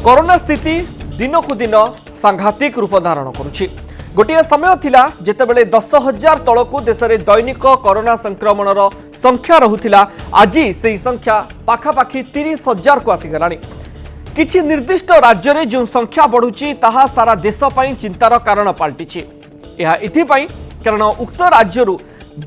Corona स्थिति दिन को दिन सांघातिक रूप धारण करुछि। गोटे समय थिला जेतेबेले 10,000 तलकू देश में दैनिक कोरोना संक्रमणर संख्या रहुथिला। आज से संख्या पाखापाखि 30,000 को आसीगलानी। किछि निर्दिष्ट राज्य में जो संख्या बढ़ुछि ताहा सारा देश पई चिंतार कारण पलटिछि। यह इथिपई कारण उक्त राज्यरु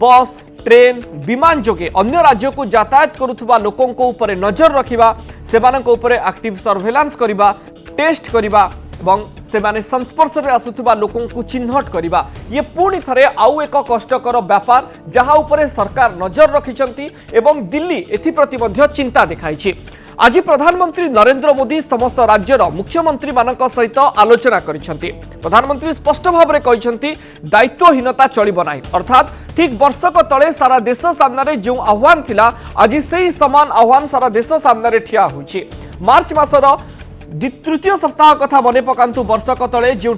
बस ट्रेन विमान जोगे अन्य राज्य को यातायात करुवा लोकों ऊपर नजर रखिबा, सेमानक ऊपर एक्टिव सर्वेलांस करिबा, टेस्ट करिबा एवं सेमाने संस्पर्श में आसुवा लोकों को चिन्हट करिबा, ये पुणी थरे आउ एक कष्टकर व्यापार जहाँ ऊपर सरकार नजर रखिछंती एवं दिल्ली एथिप्रति मध्य चिंता देखाइछि। आज प्रधानमंत्री नरेंद्र मोदी समस्त राज्यर मुख्यमंत्री मानक सहित आलोचना करिसेंती। प्रधानमंत्री स्पष्ट भाव में कहिसेंती दायित्वहीनता चलिबो नाही। अर्थात ठीक वर्षक तले सारा देश सामने जो आह्वान थिला आज से समान आह्वान सारा देश सामने ठिया होछि। मार्च मासर तृतीय सप्ताह कथा मन पकांतु वर्षक तले जो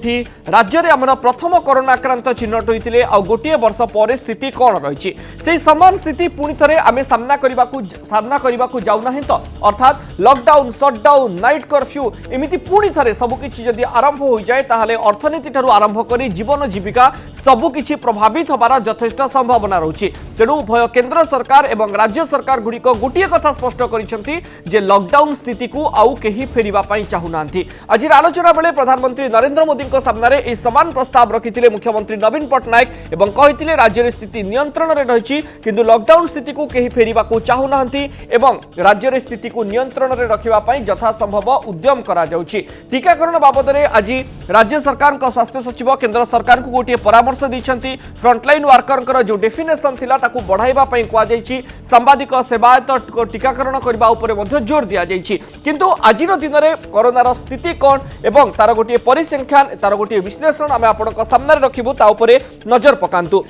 राज्य में आमर प्रथम कोरोना आक्रांत चिन्हट होते आ गोटे वर्ष पर स्थिति कौन रही से समान स्थिति पुणी थे आम सामना करने को जाऊना तो अर्थात लॉकडाउन शटडाउन नाइट कर्फ्यू एमती पुणी थे सबकि जदि आरंभ हो जाए ताहले अर्थनीति ठारू आरंभ कर जीवन जीविका सबकि प्रभावित होबार यथेष्ट संभावना रही। तेणु उभय केंद्र सरकार एवं राज्य सरकार गुड़िक गोटे कथा स्पष्ट कर लॉकडाउन स्थिति को आउ कहीं फेरिबा चाहूना। आज आलोचना बेले प्रधानमंत्री नरेंद्र मोदी सामने यह समान प्रस्ताव रखिथिले मुख्यमंत्री नवीन पट्टनायक एवं कहिथिले राज्य स्थिति नियंत्रण में रही किंतु लॉकडाउन स्थिति को कहीं फेरिबा चाहूना एवं राज्य स्थिति को नियंत्रण में रखा यथासंभव उद्यम करा जाउछि। टीकाकरण बाबद में आज राज्य सरकार स्वास्थ्य सचिव केंद्र सरकार को गोटे परामर्श दैछंती। फ्रंटलाइन वर्कर जो डेफिनेशन थिला ताकू बढ़ाइबा पई कुआ जाइछि। सांबादिक सेवायत टीकाकरण करबा उपरे मध्ये जोर दिया जाइछि। किंतु आजिर दिन में कोरोनार स्थिति कौन एवं तार गोटे परिसंख्यान तार गोटे विश्लेषण आम आपनक सामने रखिबु ता उपरे नजर पकांतु।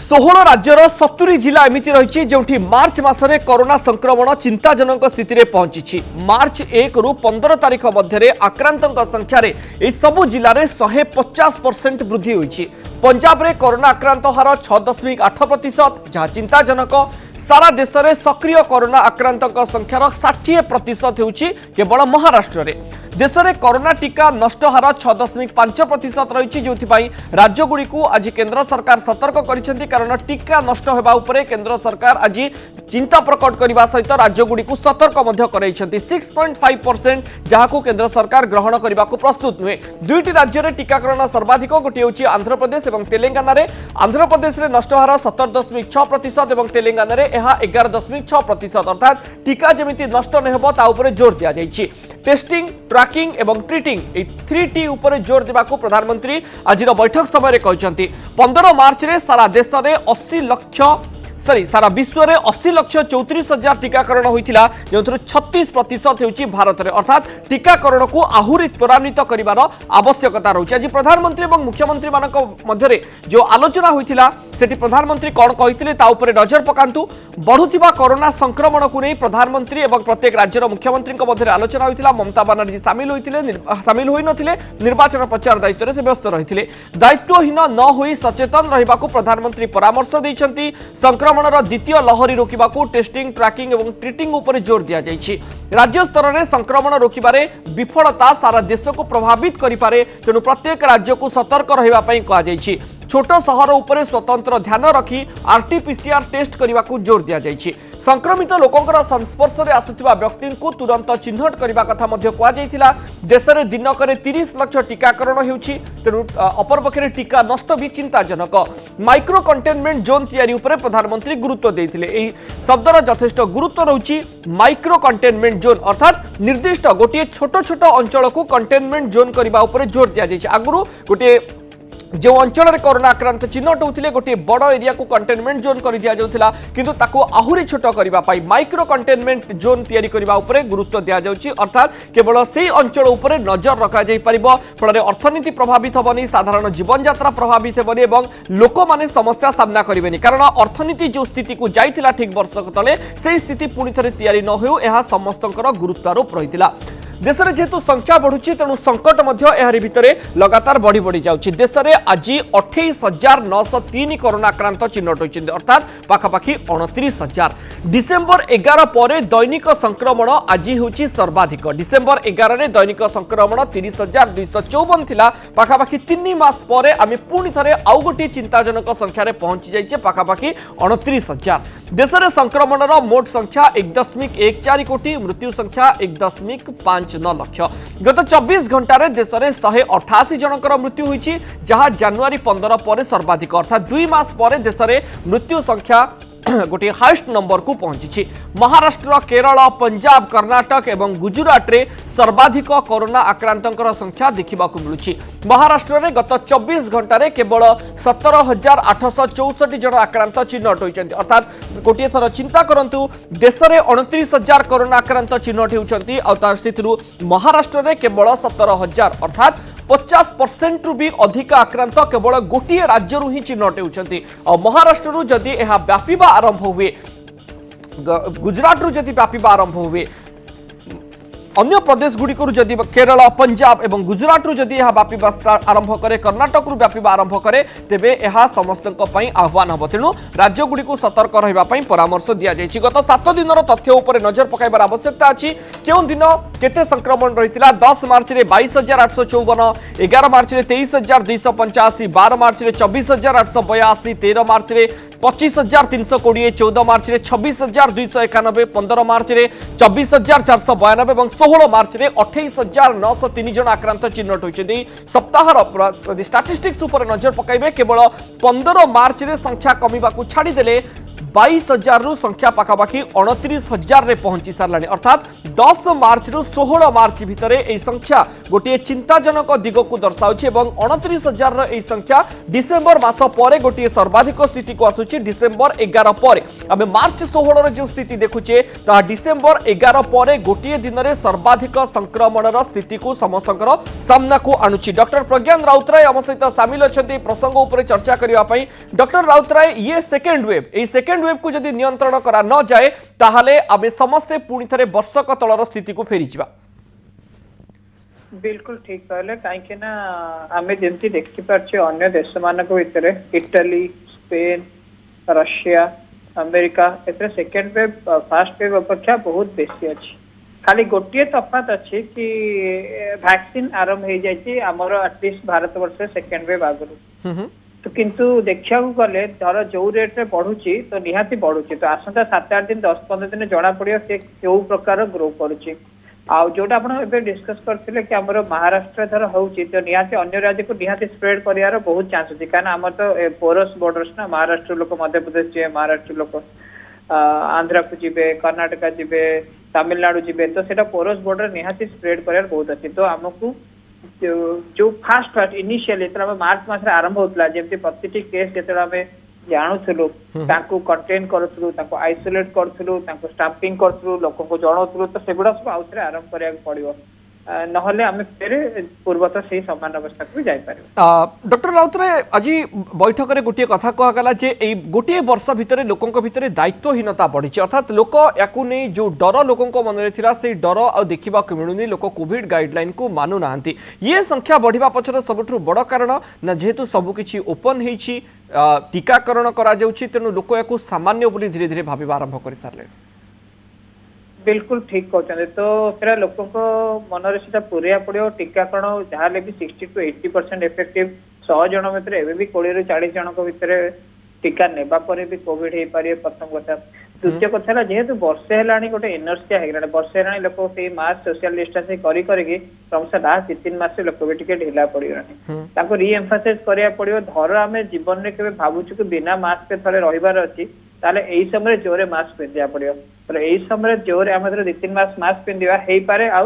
16 राज्यर 70 जिला एमिति रही जो मार्च मासरे कोरोना संक्रमण चिंताजनक स्थिति में पहुंची। मार्च 1 रु 15 तारीख मध्य आक्रांतों संख्यार यह सबु जिले में 150% वृद्धि होईछि। पंजाब रे कोरोना आक्रांत हार 6.8% जहाँ चिंताजनक। सारा देश में सक्रिय कोरोना आक्रांतों संख्यार 60% होउछि केवल महाराष्ट्र रे। देश में कोरोना टीका नष्ट हार 6.5% रही जो राज्यगुड़ी को आज केंद्र सरकार सतर्क करिसेंती। कारण टीका नष्ट होबा उपरे केंद्र सरकार आज चिंता प्रकट करने सहित राज्यगुड़ी को सतर्क मध्य कराइछंती। 6.5% जहां केंद्र सरकार ग्रहण करने को प्रस्तुत नुहे। दुईटी राज्य में टीकाकरण सर्वाधिक गोटे होछि आंध्र प्रदेश और तेलंगाना रे। आंध्र प्रदेश में नष्ट हार 17.6% और तेलंगाना रे यह 11.6%। अर्थात टीका जमिति नष्ट नहीं होबो ता उपरे जोर दिया जाइछि। टेस्टिंग ट्रैकिंग एवं ट्रीटिंग 3T उपरे जोर देबाको प्रधानमंत्री आजिर बैठक समय कहते। 15 मार्च रे सारा देश में सारा विश्व में 80,34,000 टीकाकरण होता जो 36% होची भारत में। अर्थात टीकाकरण को आहुरी त्वरान्वित करिवार आवश्यकता रही। आज प्रधानमंत्री और मुख्यमंत्री मानक मध्य जो आलोचना होता सेठी प्रधानमंत्री कौन कहते ता उपरे नजर पकांतु। बढ़ुथिबा कोरोना संक्रमण को नहीं प्रधानमंत्री और प्रत्येक राज्यर मुख्यमंत्री मध्य आलोचना होता। ममता बनर्जी सामिल होई नथिले। निर्वाचन प्रचार दायित्व से व्यस्त रही। दायित्वहीन न होई सचेतन रहिबाकू प्रधानमंत्री परामर्श दैछंती। संक्रमण द्वितीय लहरी रोकवा टेस्टिंग ट्रैकिंग और ट्रीटिंग उपर जोर दिया जाइछि। राज्य स्तर में संक्रमण रोकबारे विफलता सारा देश को प्रभावित करिपारे। तेणु प्रत्येक राज्य को सतर्क रहिबा पई कहा जाइछि। छोट सहर उपरे स्वतंत्र ध्यान रखी RT-PCR टेस्ट करने को जोर दिया जाइछि। संक्रमित लोकंकर संस्पर्श में आसुथिबा व्यक्ति को तुरंत चिन्हट करने कथा मध्य कहा जाइथिला। देश में दिनक 30 लाख टीकाकरण होउछि। तेणु अपरपक्षे टीका नष्ट भी चिंताजनक। माइक्रो कंटेनमेंट जोन तैयारी उपरे प्रधानमंत्री गुरुत्व देइथिले। एही शब्दर यथेष्ट गुरुत्व रहुछि माइक्रो कंटेनमेंट जोन अर्थात निर्दिष्ट गोटे छोट छोट अंचल को कंटेनमेंट जोन करने उपरे जोर दिया जाइछि। आगुरु गोटे जो अंचल में कोरोना आक्रांत चिन्हट होते गोटे बड़ एरिया को कंटेनमेंट जोन कर दिया जाउथिला किंतु ताको आहुरी छोट करबा पाई माइक्रो कंटेनमेंट जोन तैयारी करबा उपरे गुरुत्व दिया जाउछि। अर्थात केवल सेही अंचल उपरे नजर रखा जाई परिबो। फल अर्थनीति प्रभावित होबनी, साधारण जीवन यात्रा प्रभावित होबनी एवं लोक माने समस्या सामना करिवेनी। कारण अर्थनीति जो स्थिति को जाइथिला ठीक वर्षक तले सेही स्थिति पुणी थरे तैयारी न होउ एहा समस्तंकर गुरुत्वारोप रहिथिला। देश में जेहेतु संख्या बढ़ुची तेणु संकट भितर लगातार बढ़ी बढ़ी जाऊँगी। देश में आज 28,903 कोरोना आक्रांत चिन्हट होती अर्थात पाखापाखि 29,000। डिसेम्बर 11 पर दैनिक संक्रमण आज हूँ सर्वाधिक। डिसेम्बर 11 में दैनिक संक्रमण 30,254 थिला। पाखापाखि 3 मास पर आम पुणी थे आउ गोटे चिंताजनक संख्यार पहुंची जाइए पाखापाखि 29,000। देश में संक्रमण मोट संख्या 1.14 कोटी, मृत्यु संख्या 1.59 लक्ष। गत 24 घंटे देश में 188 जनकर मृत्यु होती जहां जनवरी 15 पर सर्वाधिक अर्थात 2 मास पर देश में मृत्यु संख्या गोटे हाइस्ट नंबर को पहुंची। महाराष्ट्र, केरल, पंजाब, कर्नाटक एवं गुजरात रे सर्वाधिक कोरोना आक्रांतंकर संख्या देखा मिलूँ। महाराष्ट्र में गत 24 घंटे केवल 17,864 जन आक्रांत चिन्हट होती अर्थात गोटे थर चिंता करंतु देश में 29,000 कोरोना आक्रांत चिन्हट होती महाराष्ट्र में केवल 17,000 अर्थात 50% रु भी अधिक आक्रांत केवल गोटे राज्य ही चिन्हट होती। महाराष्ट्र जदि यह व्यापीबा आरंभ हुए, गुजरात रु जदि व्यापीबा आरंभ हुए, अन्य प्रदेश गुड़िक जदि केरल, पंजाब एवं गुजरात रु जदि यह व्यापीबा आरंभ करे, कर्नाटक रु व्यापीबा आरंभ करे, तेबे यह समस्त आह्वान हम। तेणु राज्य गुड़िक सतर्क रही परामर्श दि जाएगी। गत 7 दिन तथ्य उपर नजर पकाइबार आवश्यकता अच्छी। क्यों दिन केते संक्रमण रही? 10 मार्च में 22,854, 11 मार्च में 23,285, 12 मार्च में 24,882, 13 मार्च में 25,320, 14 मार्च में 26,291, 15 मार्च में 24,492 और 16 मार्च में 28,903 जन आक्रांत चिन्हट होती। सप्ताह स्टाटिस्टिक्स उपर नजर पकाइबे केवल 15 मार्च में संख्या कमिबा को छाड़ीदेले 22,000 रु संख्या पाखापाखि 29,000 रे पहुंची सारा अर्थात 10 मार्च रु 16 मार्च भितर यह संख्या गोटे चिंताजनक दिग को दर्शाऊँ और 29,000 यह संख्या डिसेम्बर मास पर गोटे सर्वाधिक स्थिति को आसूची। डिसेम्बर 11 पर आम मार्च 16 जो स्थिति देखुचे ता डिसेम्बर 11 पर गोटे दिन में सर्वाधिक संक्रमण स्थिति को समस्त सामना को आणुची। डॉक्टर प्रज्ञान राउतराय आम सहित सामिल अच्छा प्रसंग उपर चर्चा करने। डॉक्टर राउतराय, ये सेकेंड वेव को जदि नियंत्रण करा न जाए ताहले आमे समस्ते पुणी थे वर्षक तलर स्थिति को फेरी जावा। बिल्कुल ठीक कहले कहीं ना आमे जेमती देखि पारछे अन्य देश मानक भितर इटाली, स्पेन, रशिया, अमेरिका एथरे सेकेंड वेव फर्स्ट वेव अपेक्षा बहुत बेसी अछि। खाली गोटे तफात अच्छी कि वैक्सीन आरंभ हो जाए आमर एटलिस्ट भारत वर्ष सेकेंड वेव आगु तो किंतु देखा गले धर जो रेट रे बढ़ुची तो निहाती बढ़ुची तो आसंता 7-8 दिन 10-15 दिन जना पड़ियो से केउ प्रकार ग्रो करुची। आ जोटा आपण एबे डिस्कस करथिले कि हमर महाराष्ट्र धर होउची तो निहाती अन्य राज्य को निहाती स्प्रेड करियार बहुत चांस अछि कारण हमर तो पोरस बॉर्डर्स ना महाराष्ट्र लोक मध्य प्रदेश जे महाराष्ट्र लोक आंध्र को जिबे, कर्नाटक जिबे, तमिलनाडु जिबे तो सेटा पोरस बॉर्डर निहाती स्प्रेड करियार बहुत अछि। तो हमकु जो फास्ट इनिशियली मार्च मास आरंभ होता जमी प्रति केस जो जानूलु कंटेन करूँ आइसोलेट करूँ स्टाम्पिंग करूँ लोक जनाऊँ तो सेगुड़ा सब आउ थे आरंभ करा पड़ो नहले आम फिर पूर्वत से समान अवस्था को जापर। डॉक्टर राउतराय, आज बैठक में गोटे कथा कहगला जे गोटे वर्ष भितर लोकों भितर दायित्वहीनता बढ़ी अर्थात लोक या जो डर लोकों मन में था से डर आ देखा मिलूनी लोक कोविड गाइडलाइन को मानु ना। ये संख्या बढ़िया पछर सबुठ बड़ कारण ना जेहेतु सबकि ओपन होती टीकाकरण करेणु लोक या सामान्य बोली धीरे धीरे भाव आरंभ कर सारे। बिल्कुल ठीक कहते तो फिर लोक मन से पूरा पड़ो टीकाकरण जहाँ भी 60 to 80% इफेक्टिव 100 जन भर एवं भी 20 ରୁ 40 जन भर टीका नेबा पर भी कोविड हो पारे प्रथम कथा। द्वितीय कथा जेहेतु वर्षे है गोटे इनर्सिया हो वर्षे है लोक से मास्क सोशल डिस्टेंसिंग क्रमशः लास्ट 2-3 मास लोक भी टे ढिला पड़गला रिएम्फासाइज करा पड़ो धर आम जीवन में केवे भावुँ कि बिना मास्क थे रही अच्छी ताले यही समय जोरे मास्क पिंधा पड़ो तो यही समय जोरे आम 2-3 मास मास्क पिंधा हो पारे आ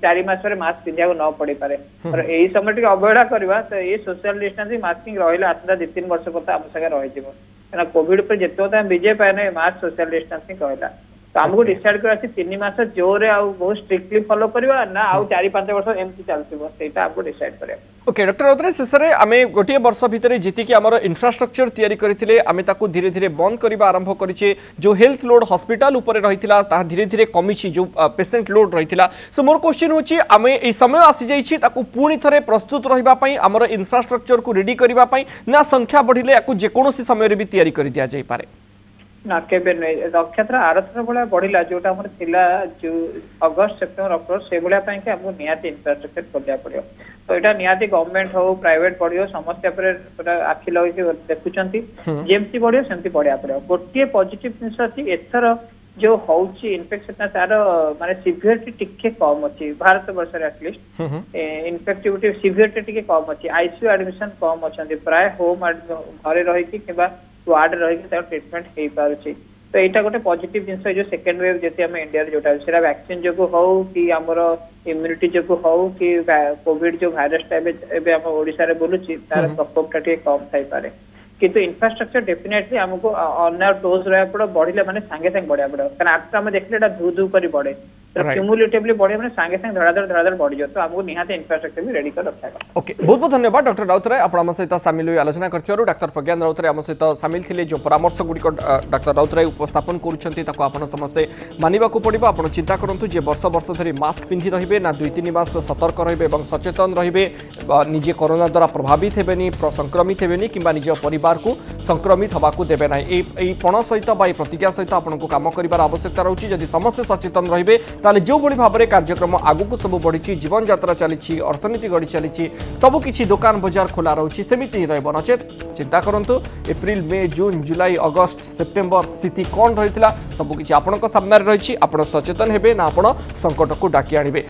4 मास मास्क पिंधा न पड़ पारे और यही समय टी अवहेला करवा तो ये सोशल डिस्टेंसिंग मास्किंग रहा आसता 2-3 वर्ष कथा आम संगे रही कोविड पर जिते विजय पाए मास्क सोशल डिस्टेंसिंग कहला तो आमको डिसाइड कर 3 मास जोरे आउ बहुत स्ट्रिक्टली फॉलो करबा ना आउ 4-5 वर्ष एमती चलथिबो सेटा आमको डिसाइड करे। ओके डॉक्टर राउतराय शेषे आमे गोटे वर्ष भितर जीतिकी आमर इंफ्रास्ट्रक्चर तैयारी करथिले आमे ताकू धीरे धीरे बंद करबा आरंभ करिचे जो हेल्थ लोड हॉस्पिटल ऊपर रहिथिला ता धीरे धीरे कमिछि जो पेशेंट लोड रहिथिला। सो मोर क्वेश्चन होछि आमे ए समय आसी जाइछि ताकू पूरी थरे प्रस्तुत रहिबा पई आमर इंफ्रास्ट्रक्चर को रेडी करबा पई ना संख्या बढ़िले याकू जे कोनोसी समय रे भी तैयारी करि दिया जाई पारे ना केबे नै नक्षत्र आरथर बळा बढ़िला जोटा हमर थिला जो अगस्त सेप्टेम्बर अक्टोबर से बळा पई के हमको नियाती इंफ्रास्ट्रक्चर करदिया पड़ियो। तो एटा नियाती गवर्नमेंट हो प्राइवेट पड़ियो समस्या पर आखि लगे के देखुचंती जेमती बढ़ियो सेमती बढ़िया पड़ियो। गोटिए पॉजिटिव जिंस अछि एथर जो होउची इन्फेक्शन तार माने सिवियरिटी टिके कम अछि भारत वर्ष रे एटलीस्ट इन्फेक्टिविटी सिवियरिटी टिके कम अछि आईसीयू एडमिशन कम अछंती प्राय होम घरे रहि कि किबा वार्ड रही ट्रिटमेंट हो पारे। तो यहाँ गोटे पॉजिटिव जिनस जो सेकेंड वेव जैसे आम इंडिया जोटा से वैक्सीन जो हो कि आमर इम्यूनिटी जो हो कि कोविड जो भाइरसटा आम ओडिशा रे बोलुची तार प्रकोपटा टिके कम थाई पारे किंतु इंफ्रास्ट्रक्चर डेफिनेटली हमको अन्य डोज रहा पड़ो बढ़िले माने सांगे सांगे बढ़िया पड़ो कारण आफ्टर आम देखले एटा धू धू करी बढ़े तो क्यूमुलेटिवली बढ़े माने सांगे सांगे धड़ाधड़ बढ़ी जाए। तो हमको निहाते इंफ्रास्ट्रक्चर भी रेडी कर रखा है। ओके बहुत बहुत धन्यवाद डॉक्टर राउतराय आपण आम सहित सामिल होई आलोचना करथिबारु। डॉक्टर प्रज्ञान राउतराय आम सहित सामिल थिले जो परामर्श गुडिक डॉक्टर राउतराय उपस्थापन करूछंती ताको आपण समस्ते मानिबा को पड़िबो। आपण चिंता करंतु जे वर्ष वर्ष धरि मास्क पिंधि रहिबे ना 2-3 मास सतर्क रहिबे एवं सचेतन रहिबे निजे कोरोना द्वारा प्रभावित हेबेनी संक्रमित हेबेनी किंबा निज परिवार को संक्रमित हवाकू देबे ना ए पण सहित बा प्रतिज्ञा सहित आपनको काम करिवार आवश्यकता रहउची। जदि समस्त सचेतन रहिबे ताले जो बड़ी भाबरे कार्यक्रम आगुकू सब बढ़ी जीवन यात्रा चली अर्थनीति गढ़ी चली सबु किछि दुकान बाजार खोला रहुछि सेमिति रहइबो नचेत चिंता करंतु एप्रिल मे जून जुलाई अगस्त सेप्टेम्बर स्थिति कौन रहितला सबु किछि आपनक सामने रहिछि। आपण सचेतन हेबे ना आपण संकट को डाकी आनिबे।